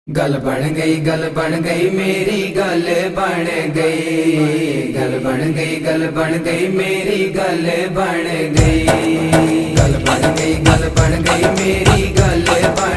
गल बन गई मेरी गल बन गई। गल बन गई मेरी गल बन गई। गल बन गई मेरी गल बन गई।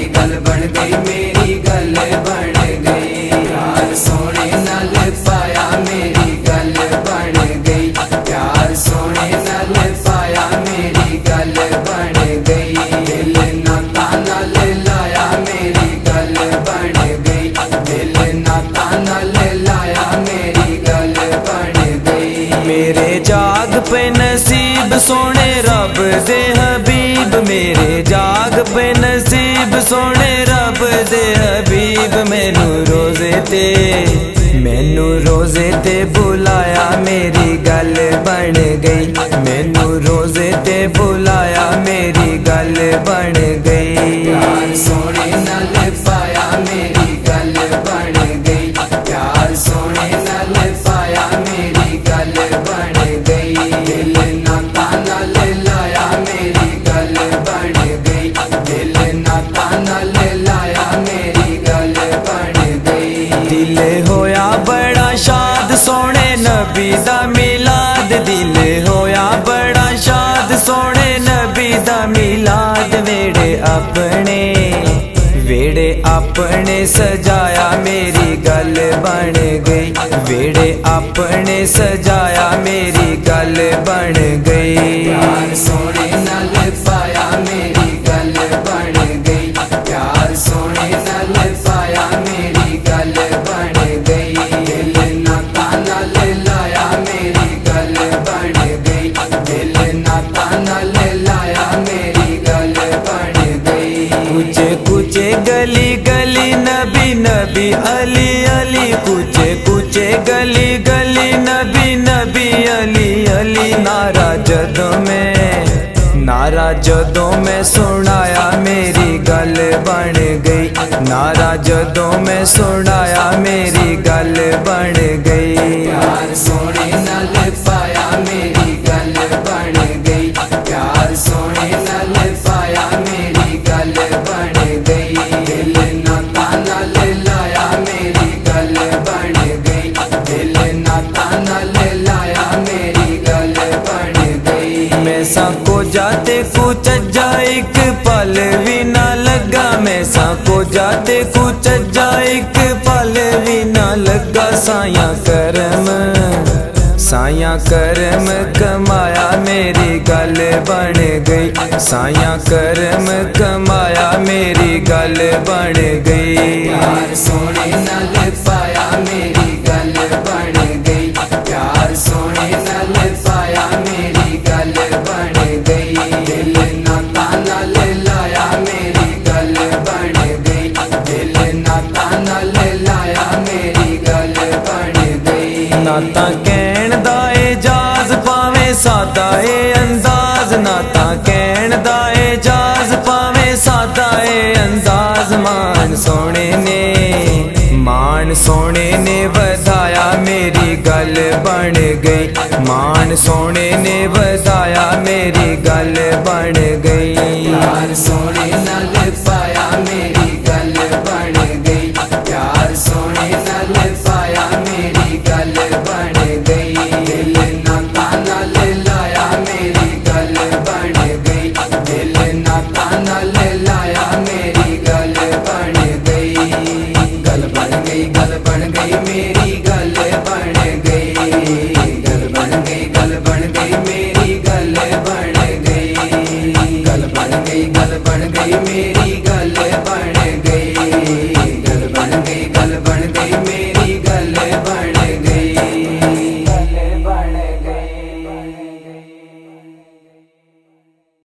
गल बन गई मेरी गल बन गई। प्यार सोने नाल पाया मेरी गल बन गई। प्यार सोने नाल पाया मेरी गल बन गई। दिल नाता नाल लाया मेरी गल बन गई। दिल नाता नाल लाया मेरी गल बन गई। मेरे जाग पे नसीब सोने रब दे हबीब। मेरे जाग पे नसीब सोने रब दे हबीब। मैनू रोजे ते बुलाया मेरी गल बन गई। मैनू रोजे ते बुलाया मेरी गल बन गई। प्यार सोने नाल पाया मेरी गल बन गई। प्यार सोने नाल पाया मेरी गल बन गई। दिल नाता नाल लाया मेरी गल बन गई। दिल नाता नाल लाया मेरी गल बन गई। दिल होया बड़ा शाद सोने नबी दा मिलाद। दिल होया बड़ा शाद सोने नबी दा मिलाद। वेड़े अपने सजाया मेरी गल बन गई। वेड़े अपने सजाया मेरी गल बन गई। प्यार सोने नाल पाया मेरी गल बन गई। प्यार सोने नाल पाया मेरी गल बन गई। दिल नाता नाल लाया मेरी गल बन गई। दिल नाता नाल लाया मेरी गल बन गई। कुचे कुचे गली गली नबी नबी अली अली। कुचे कुचे गली गली नबी नबी अली अली। नारा जदों में सुनाया मेरी गल बन गई। नारा जदों में सुनाया मेरी गल बन गई। प्यार सोने नाल पाया मेरी गल बन गई। प्यार सोने नाल पाया मेरी गल बन गई। दिल नाता नाल लाया मेरी गल बन गई। दिल नाता नाल लाया मेरी गल बन गई। मैं को जाते कुछ एक पल भी ना लगा। मैं को जाते कुछ एक पल भी ना लगा। साया करम कमाया मेरी गल बन गई। साया करम कमाया मेरी गल बन गई। प्यार सोने नाल पाया मेरी गल बन गई। प्यार सोने नाल पाया मेरी गल बन गई। दिल नाता नाल लाया मेरी गल बन गई। दिल नाता नाल लाया मेरी गल बन गई। नाता कहण दा एजाज पावे सादा ए अंदाज। नाता कहण दा एजाज पावे सादा ए अंदाज। मान सोने ने वधाया मेरी गल बन गई। मान सोने ने वधाया मेरी गल बन गई। प्यार सोने नाल पाया मेरी गल बन गई। प्यार सोने नाल पाया मेरी गल बन गई। दिल नाता नाल लाया मेरी गल बन गई। दिल नाता नाल लाया मेरी गल बन गई। गल बन गई मेरी गल बन गई। गल बन गई मेरी गल बन गई। गल बन गई